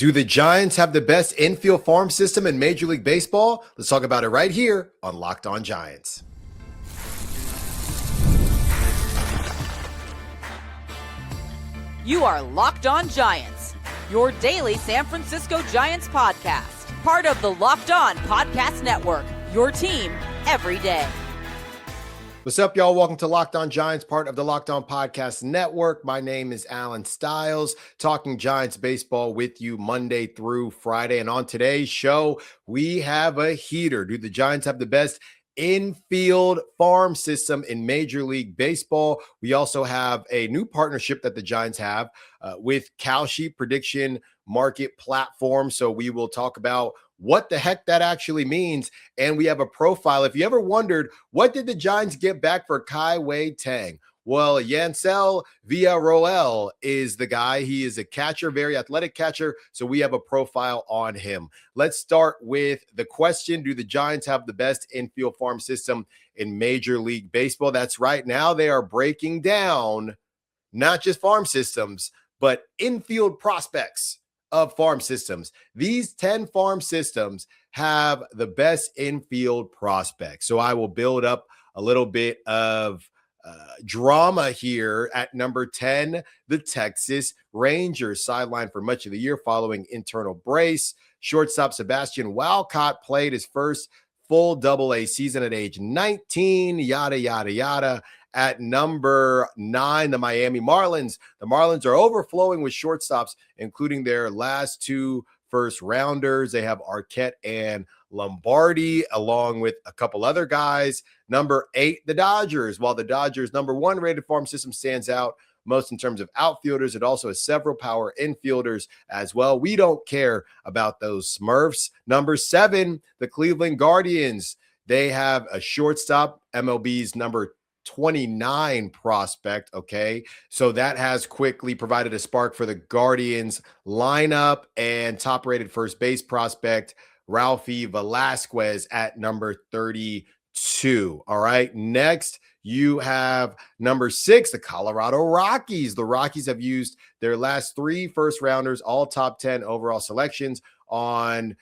Do the Giants have the best infield farm system in Major League Baseball? Let's talk about it right here on Locked On Giants. You are Locked On Giants, your daily San Francisco Giants podcast. Part of the Locked On Podcast Network, your team every day. What's up, y'all? Welcome to Locked On Giants, part of the Locked On Podcast Network. My name is Alan Stiles, talking Giants baseball with you Monday through Friday. And on today's show, we have a heater. Do the Giants have the best infield farm system in Major League Baseball? We also have a new partnership that the Giants have with Kalshi prediction market platform. So we will talk about what the heck that actually means. And we have a profile. If you ever wondered, what did the Giants get back for Kai-Wei Teng? Well, Jancel Villarroel is the guy. He is a catcher, very athletic catcher. So we have a profile on him. Let's start with the question. Do the Giants have the best infield farm system in Major League Baseball? That's right. Now they are breaking down not just farm systems, but infield prospects of farm systems. These 10 farm systems have the best infield prospects. So I will build up a little bit of drama here. At number 10, the Texas Rangers, sidelined for much of the year following internal brace. Shortstop Sebastian Walcott played his first full Double-A season at age 19, yada, yada, yada. At number 9, the Miami Marlins. The Marlins are overflowing with shortstops, including their last two first rounders. They have Arquette and Lombardi, along with a couple other guys. Number 8, the Dodgers. While the Dodgers' number 1 rated farm system stands out most in terms of outfielders, it also has several power infielders as well. We don't care about those Smurfs. Number 7, the Cleveland Guardians. They have a shortstop, MLB's number 29 prospect. Okay. So that has quickly provided a spark for the Guardians lineup. And top rated first base prospect, Ralphie Velasquez, at number 32. All right. Next, you have number 6, the Colorado Rockies. The Rockies have used their last 3 first rounders, all top 10 overall selections, on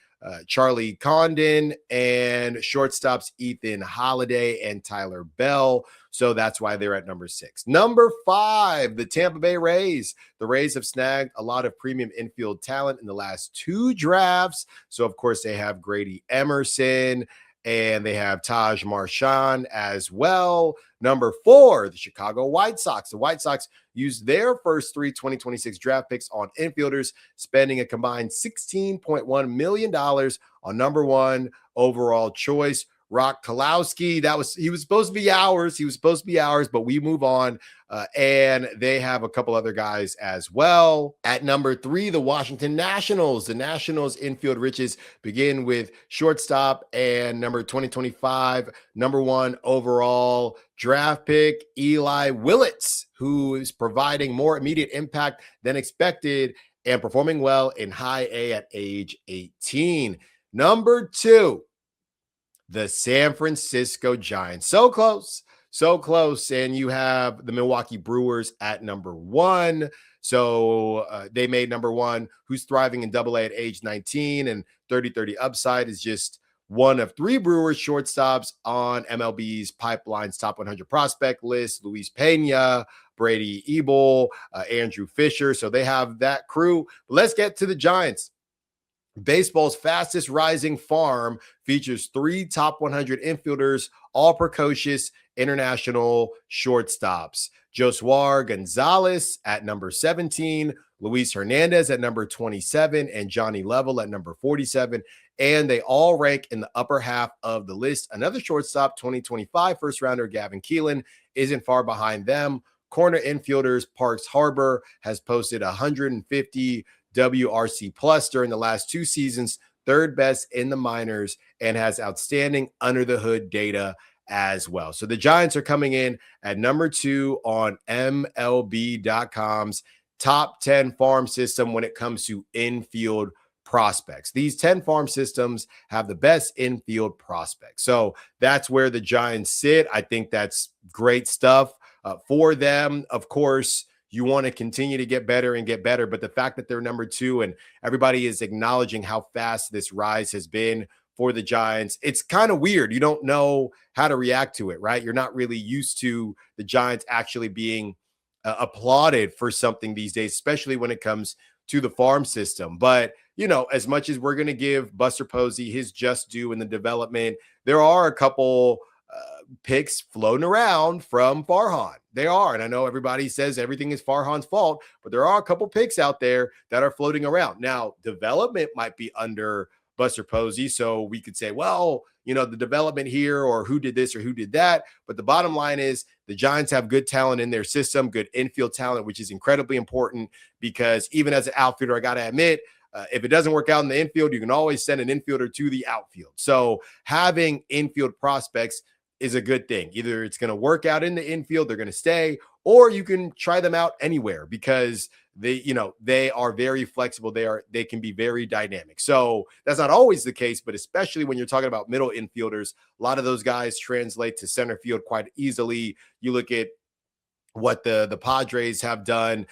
Charlie Condon and shortstops Ethan Holiday and Tyler Bell. So that's why they're at number 6. Number 5, the Tampa Bay Rays. The Rays have snagged a lot of premium infield talent in the last 2 drafts. So, of course, they have Grady Emerson and they have Taj Marchand as well. Number 4, the Chicago White Sox. The White Sox used their first 3 2026 draft picks on infielders, spending a combined $16.1 million on number 1 overall choice, Rock Kalowski. He was supposed to be ours. But we move on. And they have a couple other guys as well. At number 3, the Washington Nationals. The Nationals infield riches begin with shortstop and number 2025, number 1 overall draft pick, Eli Willits, who is providing more immediate impact than expected and performing well in high A at age 18. Number 2, the San Francisco Giants. So close. And you have the Milwaukee Brewers at number 1. So they made number 1, who's thriving in Double-A at age 19, and 30-30 upside is just one of 3 Brewers shortstops on MLB's Pipeline's top 100 prospect list. Luis Pena, Brady Ebel, Andrew Fisher. So they have that crew. But let's get to the Giants. Baseball's fastest rising farm features 3 top 100 infielders, all precocious international shortstops. Josuar Gonzalez at number 17, Luis Hernandez at number 27, and Johnny Level at number 47. And they all rank in the upper half of the list. Another shortstop, 2025 first rounder Gavin Keelan, isn't far behind them. Corner infielders, Parks Harbor has posted 150 WRC plus during the last 2 seasons, 3rd best in the minors, and has outstanding under the hood data as well. So the Giants are coming in at number 2 on MLB.com's top 10 farm system when it comes to infield prospects. These 10 farm systems have the best infield prospects. So that's where the Giants sit. I think that's great stuff for them. Of course, You want to continue to get better and get better. But the fact that they're number 2 and everybody is acknowledging how fast this rise has been for the Giants, it's kind of weird. You don't know how to react to it, right? You're not really used to the Giants actually being applauded for something these days, especially when it comes to the farm system. But, as much as we're going to give Buster Posey his just due in the development, there are a couple picks floating around from Farhan. They are. And I know everybody says everything is Farhan's fault, but there are a couple picks out there that are floating around. Now, development might be under Buster Posey. So we could say, well, the development here or who did this or who did that. But the bottom line is the Giants have good talent in their system, good infield talent, which is incredibly important because even as an outfielder, I got to admit, if it doesn't work out in the infield, you can always send an infielder to the outfield. So having infield prospects is a good thing. Either it's going to work out in the infield, they're going to stay, or you can try them out anywhere because they are very flexible. They can be very dynamic. So that's not always the case, but especially when you're talking about middle infielders, a lot of those guys translate to center field quite easily. You look at what the Padres have done,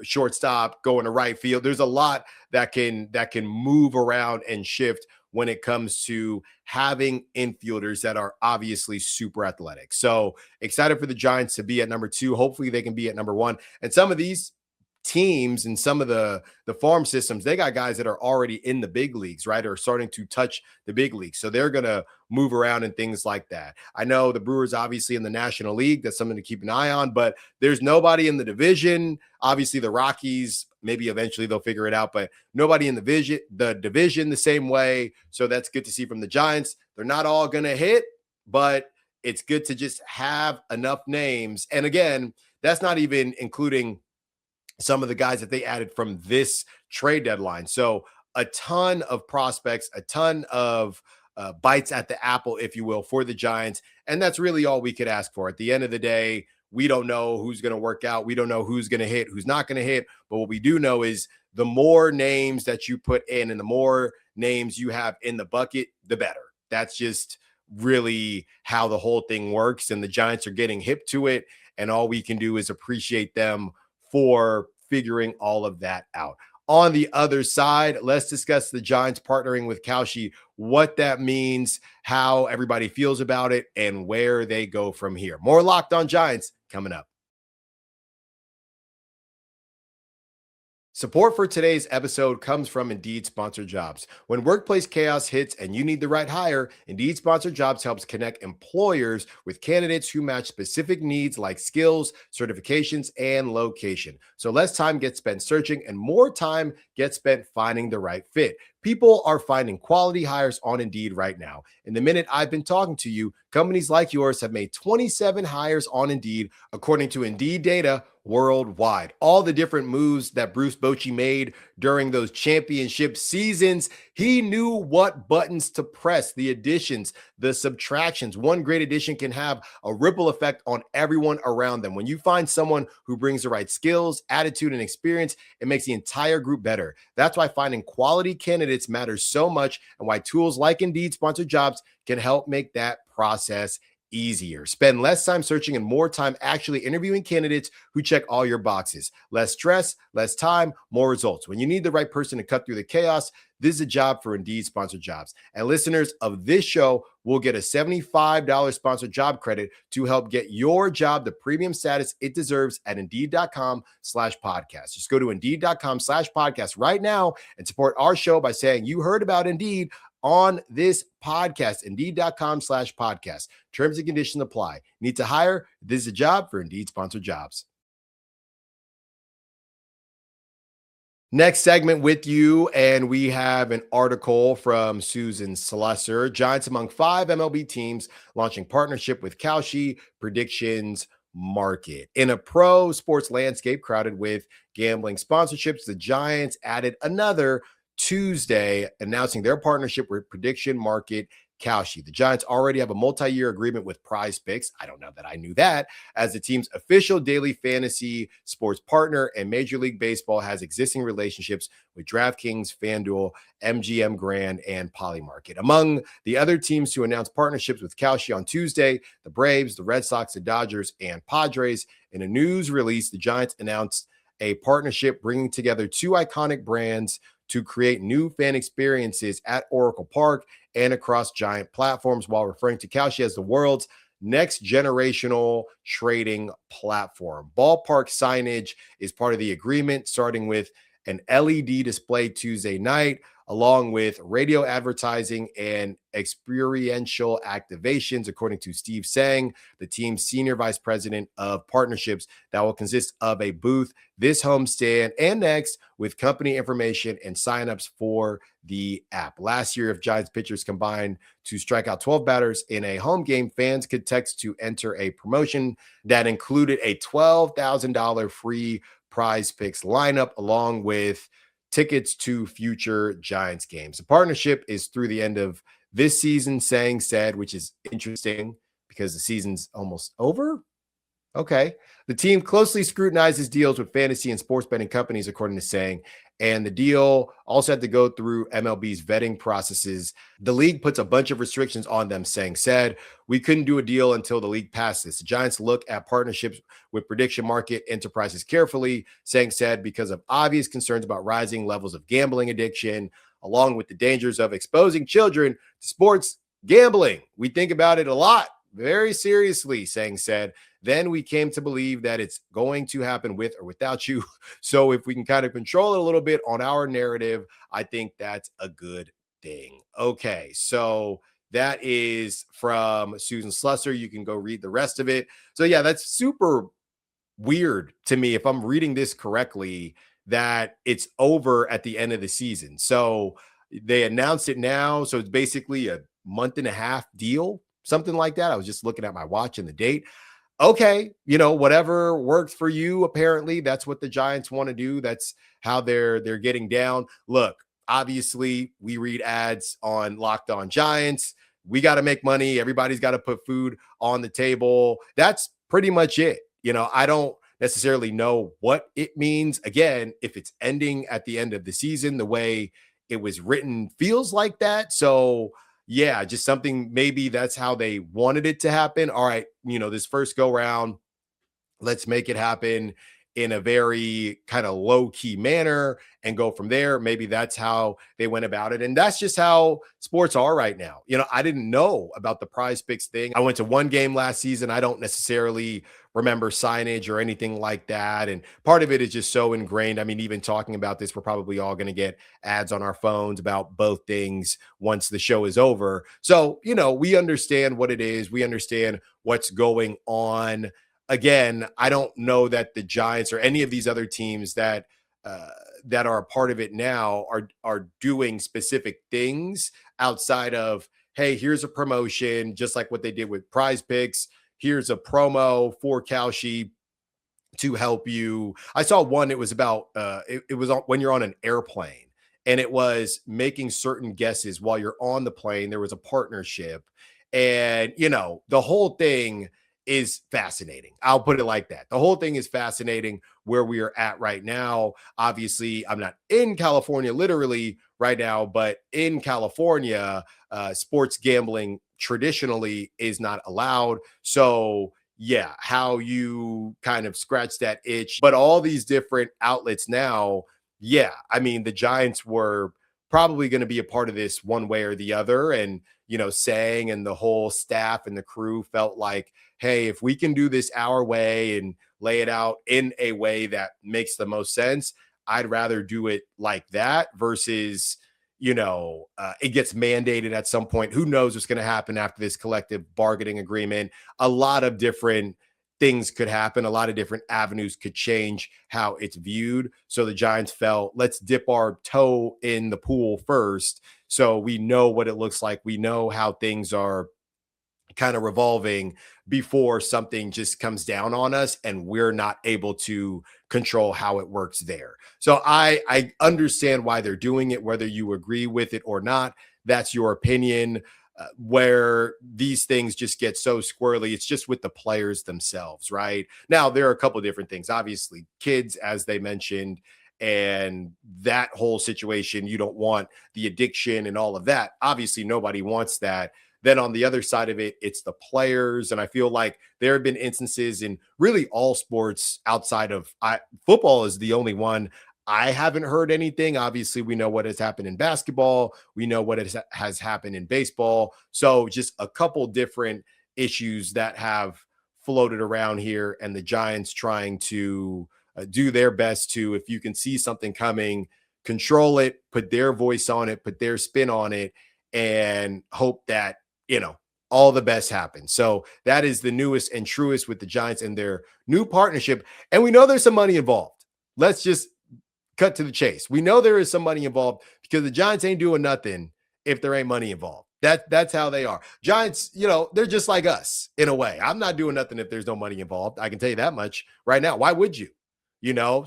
shortstop going to right field. There's a lot that can move around and shift when it comes to having infielders that are obviously super athletic. So excited for the Giants to be at number 2. Hopefully they can be at number 1. And some of these teams and some of the farm systems, they got guys that are already in the big leagues, right? Or starting to touch the big leagues. So they're going to move around and things like that. I know the Brewers obviously in the National League, that's something to keep an eye on, but there's nobody in the division. Obviously the Rockies, maybe eventually they'll figure it out, but nobody in the division the same way. So that's good to see from the Giants. They're not all going to hit, but it's good to just have enough names. And again, that's not even including some of the guys that they added from this trade deadline. So a ton of prospects, a ton of bites at the apple, if you will, for the Giants. And that's really all we could ask for. At the end of the day, we don't know who's going to work out. We don't know who's going to hit, who's not going to hit. But what we do know is the more names that you put in and the more names you have in the bucket, the better. That's just really how the whole thing works. And the Giants are getting hip to it. And all we can do is appreciate them for figuring all of that out. On the other side, let's discuss the Giants partnering with Kalshi, what that means, how everybody feels about it, and where they go from here. More Locked On Giants coming up. Support for today's episode comes from Indeed Sponsored Jobs. When workplace chaos hits and you need the right hire, Indeed Sponsored Jobs helps connect employers with candidates who match specific needs like skills, certifications, and location. So less time gets spent searching and more time gets spent finding the right fit. People are finding quality hires on Indeed right now. In the minute I've been talking to you, companies like yours have made 27 hires on Indeed, according to Indeed data worldwide. All the different moves that Bruce Bochy made during those championship seasons, he knew what buttons to press, the additions, the subtractions. One great addition can have a ripple effect on everyone around them. When you find someone who brings the right skills, attitude, and experience, it makes the entire group better. That's why finding quality candidates matters so much and why tools like Indeed Sponsored Jobs can help make that process easier. Spend less time searching and more time actually interviewing candidates who check all your boxes. Less stress, less time, more results. When you need the right person to cut through the chaos, this is a job for Indeed Sponsored Jobs. And listeners of this show will get a $75 sponsored job credit to help get your job the premium status it deserves at Indeed.com/podcast. Just go to Indeed.com/podcast right now and support our show by saying you heard about Indeed on this podcast. Indeed.com/podcast. Terms and conditions apply. Need to hire? This is a job for Indeed Sponsored Jobs. Next segment with you, and we have an article from Susan Slusser. Giants among 5 MLB teams launching partnership with Kalshi predictions market. In a pro sports landscape crowded with gambling sponsorships, the Giants added another Tuesday, announcing their partnership with prediction market Kalshi. The Giants already have a multi-year agreement with Prize Picks. I don't know that I knew that, as the team's official daily fantasy sports partner, and Major League Baseball has existing relationships with DraftKings, FanDuel, MGM Grand, and Polymarket. Among the other teams to announce partnerships with Kalshi on Tuesday, the Braves, the Red Sox, the Dodgers, and Padres. In a news release, the Giants announced a partnership bringing together two iconic brands to create new fan experiences at Oracle Park and across Giant platforms, while referring to Kalshi as the world's next generational trading platform. Ballpark signage is part of the agreement, starting with an LED display Tuesday night, along with radio advertising and experiential activations, according to Steve Sang, the team's senior vice president of partnerships, that will consist of a booth this homestand and next, with company information and signups for the app. Last year, if Giants pitchers combined to strike out 12 batters in a home game, fans could text to enter a promotion that included a $12,000 free Prize Picks lineup, along with tickets to future Giants games. The partnership is through the end of this season, Sang said, which is interesting because the season's almost over. Okay. The team closely scrutinizes deals with fantasy and sports betting companies, according to Sang, and the deal also had to go through MLB's vetting processes. The league puts a bunch of restrictions on them, Sang said. We couldn't do a deal until the league passed this. The Giants look at partnerships with prediction market enterprises carefully, Sang said, because of obvious concerns about rising levels of gambling addiction, along with the dangers of exposing children to sports gambling. We think about it a lot, very seriously, Sang said. Then we came to believe that it's going to happen with or without you. So if we can kind of control it a little bit on our narrative, I think that's a good thing. Okay, so that is from Susan Slusser. You can go read the rest of it. So yeah, that's super weird to me, if I'm reading this correctly, that it's over at the end of the season. So they announced it now. So it's basically a month and a half deal, something like that. I was just looking at my watch and the date. Okay, whatever works for you. Apparently, that's what the Giants want to do. That's how they're getting down. Look, obviously, we read ads on Locked On Giants. We got to make money. Everybody's got to put food on the table. That's pretty much it. I don't necessarily know what it means. Again, if it's ending at the end of the season, the way it was written feels like that. So yeah, just something, maybe that's how they wanted it to happen. All right, this first go round, let's make it happen in a very kind of low-key manner and go from there. Maybe that's how they went about it. And that's just how sports are right now. I didn't know about the Prize Picks thing. I went to one game last season. I don't necessarily remember signage or anything like that. And part of it is just so ingrained. I mean, even talking about this, we're probably all going to get ads on our phones about both things once the show is over. So, we understand what it is. We understand what's going on. Again, I don't know that the Giants or any of these other teams that are a part of it now are doing specific things outside of, hey, here's a promotion, just like what they did with Prize Picks. Here's a promo for Kalshi to help you. I saw one. It was about it was when you're on an airplane, and it was making certain guesses while you're on the plane. There was a partnership, and the whole thing is fascinating. I'll put it like that. The whole thing is fascinating where we are at right now. Obviously, I'm not in California literally right now, but in California, sports gambling traditionally is not allowed. So yeah, how you kind of scratch that itch, but all these different outlets now, yeah, I mean, the Giants were probably going to be a part of this one way or the other. And, Sang and the whole staff and the crew felt like, hey, if we can do this our way and lay it out in a way that makes the most sense, I'd rather do it like that versus, it gets mandated at some point. Who knows what's going to happen after this collective bargaining agreement? A lot of different things could happen. A lot of different avenues could change how it's viewed. So the Giants felt, let's dip our toe in the pool first, so we know what it looks like. We know how things are kind of revolving before something just comes down on us and we're not able to control how it works there. So I understand why they're doing it, whether you agree with it or not. That's your opinion. where these things just get so squirrely. It's just with the players themselves, right? Now, there are a couple of different things. Obviously, kids, as they mentioned, and that whole situation, you don't want the addiction and all of that. Obviously, nobody wants that. Then on the other side of it, it's the players. And I feel like there have been instances in really all sports outside of football is the only one. I haven't heard anything. Obviously, we know what has happened in basketball. We know what has happened in baseball. So just a couple different issues that have floated around here, and the Giants trying to do their best to, if you can see something coming, control it, put their voice on it, put their spin on it, and hope that, all the best happens. So that is the newest and truest with the Giants and their new partnership. And we know there's some money involved. Let's just cut to the chase. We know there is some money involved because the Giants ain't doing nothing if there ain't money involved. That's how they are. Giants, they're just like us in a way. I'm not doing nothing if there's no money involved. I can tell you that much right now. Why would you?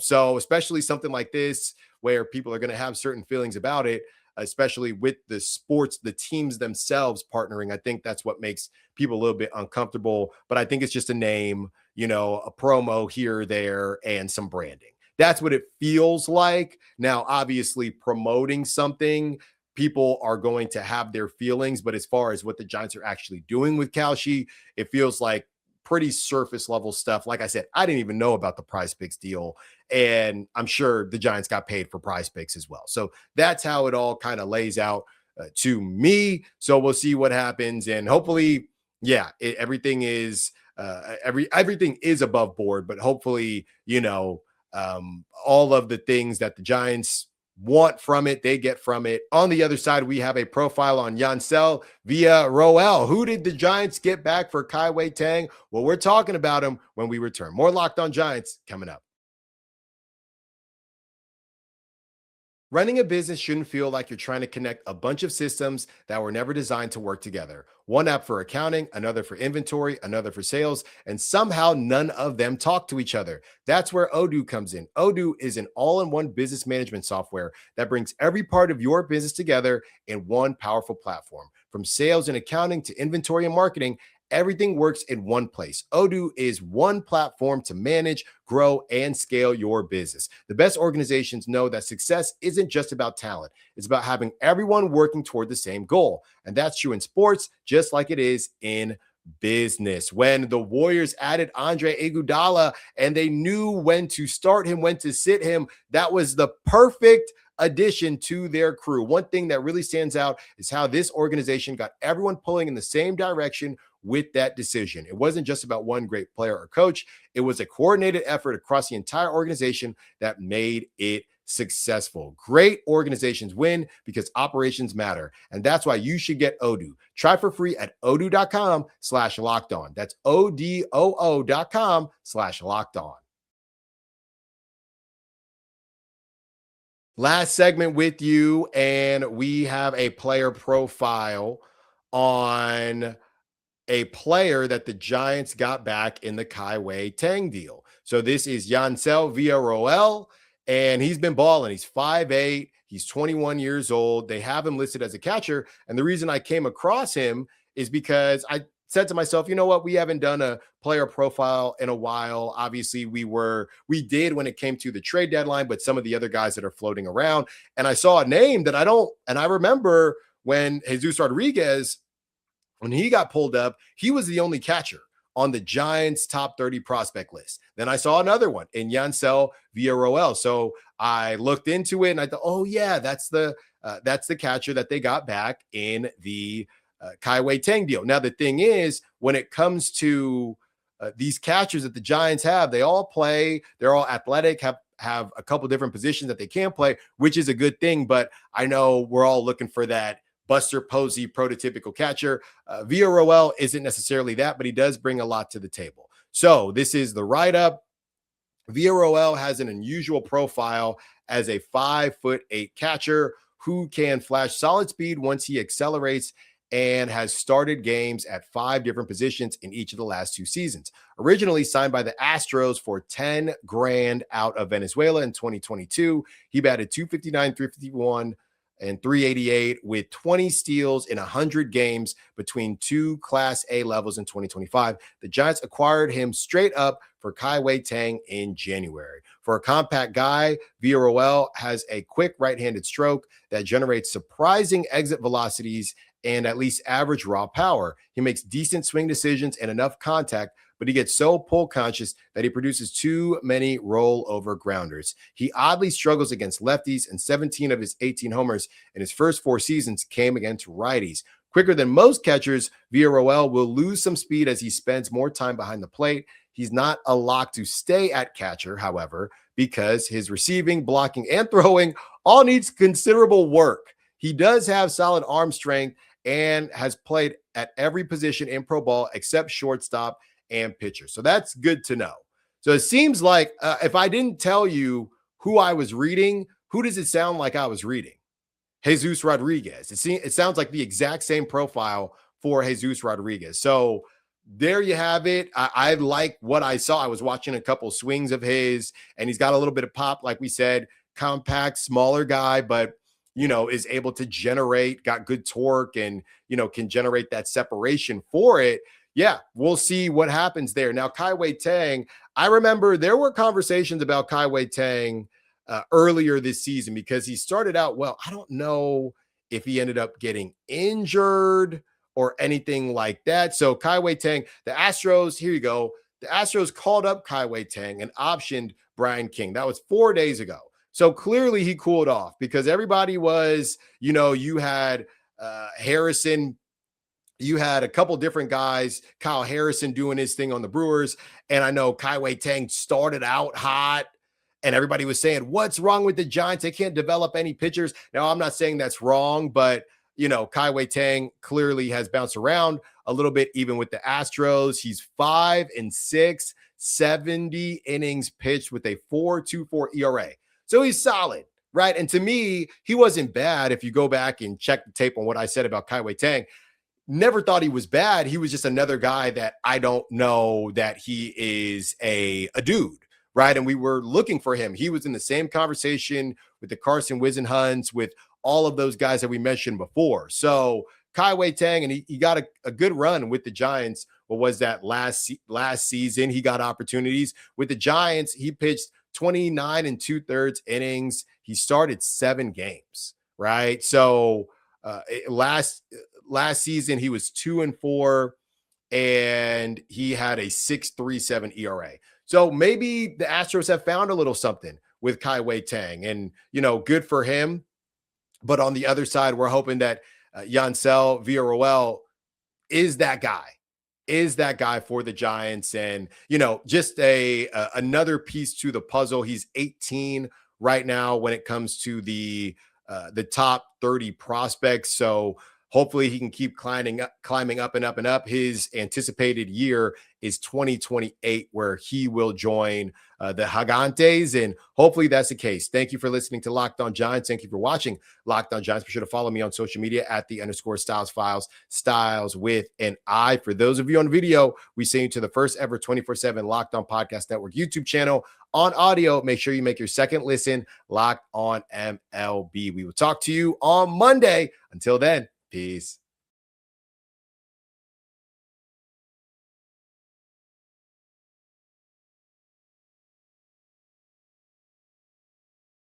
So especially something like this where people are going to have certain feelings about it, especially with the sports, the teams themselves partnering. I think that's what makes people a little bit uncomfortable. But I think it's just a name, a promo here or there, and some branding. That's what it feels like. Now, obviously, promoting something, people are going to have their feelings. But as far as what the Giants are actually doing with Kalshi, it feels like pretty surface level stuff. Like I said, I didn't even know about the Prize Picks deal. And I'm sure the Giants got paid for Prize Picks as well. So that's how it all kind of lays out to me. So we'll see what happens. And hopefully, everything is everything is above board. But hopefully, all of the things that the Giants want from it, they get from it. On the other side, we have a profile on Jancel Villarroel. Who did the Giants get back for Kai-Wei Teng? Well, we're talking about him when we return. More Locked On Giants coming up. Running a business shouldn't feel like you're trying to connect a bunch of systems that were never designed to work together. One app for accounting, another for inventory, another for sales, and somehow none of them talk to each other. That's where Odoo comes in. Odoo is an all-in-one business management software that brings every part of your business together in one powerful platform. From sales and accounting to inventory and marketing, everything works in one place. Odoo is one platform to manage, grow, and scale your business. The best organizations know that success isn't just about talent. It's about having everyone working toward the same goal. And that's true in sports, just like it is in business. When the Warriors added Andre Iguodala and they knew when to start him, when to sit him, that was the perfect addition to their crew. One thing that really stands out is how this organization got everyone pulling in the same direction with that decision. It wasn't just about one great player or coach. It was a coordinated effort across the entire organization that made it successful. Great organizations win because operations matter. And that's why you should get Odoo. Try for free at odoo.com/lockedon. That's odoo.com/lockedon. Last segment with you, and we have a player profile on a player that the Giants got back in the Kai-Wei Teng deal. So this is Jancel Villarroel, and he's been balling. He's 5'8". He's 21 years old. They have him listed as a catcher. And the reason I came across him is because I said to myself, you know what? We haven't done a player profile in a while. Obviously, we did when it came to the trade deadline, but some of the other guys that are floating around. And I saw a name that I remember when Jesus Rodriguez, when he got pulled up, he was the only catcher on the Giants' top 30 prospect list. Then I saw another one in Jancel Villarroel. So I looked into it and I thought, oh yeah, that's the catcher that they got back in the Kai-Wei Teng deal. Now the thing is, when it comes to these catchers that the Giants have, they all play. They're all athletic, have a couple different positions that they can play, which is a good thing. But I know we're all looking for that Buster Posey prototypical catcher. Villarroel isn't necessarily that, but he does bring a lot to the table. So this is the write-up. Villarroel has an unusual profile as a 5'8" catcher who can flash solid speed once he accelerates, and has started games at 5 different positions in each of the last 2 seasons. Originally signed by the Astros for $10,000 out of Venezuela in 2022, he batted .259, .351, and 388 with 20 steals in 100 games between two Class A levels in 2025. The Giants acquired him straight up for Kai-Wei Teng in January. For a compact guy, Villarroel has a quick right-handed stroke that generates surprising exit velocities and at least average raw power. He makes decent swing decisions and enough contact, but he gets so pull conscious that he produces too many rollover grounders. He oddly struggles against lefties, and 17 of his 18 homers in his first 4 seasons came against righties. Quicker than most catchers, Villarroel will lose some speed as he spends more time behind the plate. He's not a lock to stay at catcher, however, because his receiving, blocking, and throwing all needs considerable work. He does have solid arm strength and has played at every position in pro ball except shortstop and pitcher. So that's good to know. So it seems like if I didn't tell you who I was reading, who does it sound like I was reading? Jesus Rodriguez. It sounds like the exact same profile for Jesus Rodriguez. So there you have it. I like what I saw. I was watching a couple swings of his, and he's got a little bit of pop, like we said, compact, smaller guy, but is able to generate, got good torque, and can generate that separation for it. Yeah, we'll see what happens there. Now, Kai-Wei Teng, I remember there were conversations about Kai-Wei Teng earlier this season because he started out well. I don't know if he ended up getting injured or anything like that. So Kai-Wei Teng, the Astros, here you go. The Astros called up Kai-Wei Teng and optioned Brian King. That was 4 days ago. So clearly he cooled off because everybody was, you had Harrison. You had a couple different guys, Kyle Harrison doing his thing on the Brewers. And I know Kai-Wei Teng started out hot and everybody was saying, what's wrong with the Giants? They can't develop any pitchers. Now, I'm not saying that's wrong, but, Kai-Wei Teng clearly has bounced around a little bit, even with the Astros. He's 5-6, 70 innings pitched with a 4.24 ERA. So he's solid, right? And to me, he wasn't bad. If you go back and check the tape on what I said about Kai-Wei Teng, never thought he was bad. He was just another guy that I don't know that he is a dude, right? And we were looking for him. He was in the same conversation with the Carson Wisenhuns, with all of those guys that we mentioned before. So Kai-Wei Teng, and he got a good run with the Giants. What was that last season? He got opportunities with the Giants. He pitched 29 2/3 innings. He started 7 games, right? So last season he was 2-4 and he had a 6.37 ERA. So maybe the Astros have found a little something with Kai-Wei Teng, and good for him. But on the other side, we're hoping that Jancel Villarroel is that guy for the Giants, and just another piece to the puzzle. He's 18 right now when it comes to the top 30 prospects. So hopefully he can keep climbing up and up and up. His anticipated year is 2028, where he will join the Gigantes, and hopefully that's the case. Thank you for listening to Locked On Giants. Thank you for watching Locked On Giants. Be sure to follow me on social media at @the_Styles Files, Styles with an I. For those of you on video, we send you to the first ever 24/7 Locked On Podcast Network YouTube channel. On audio, make sure you make your second listen Locked On MLB. We will talk to you on Monday. Until then, peace.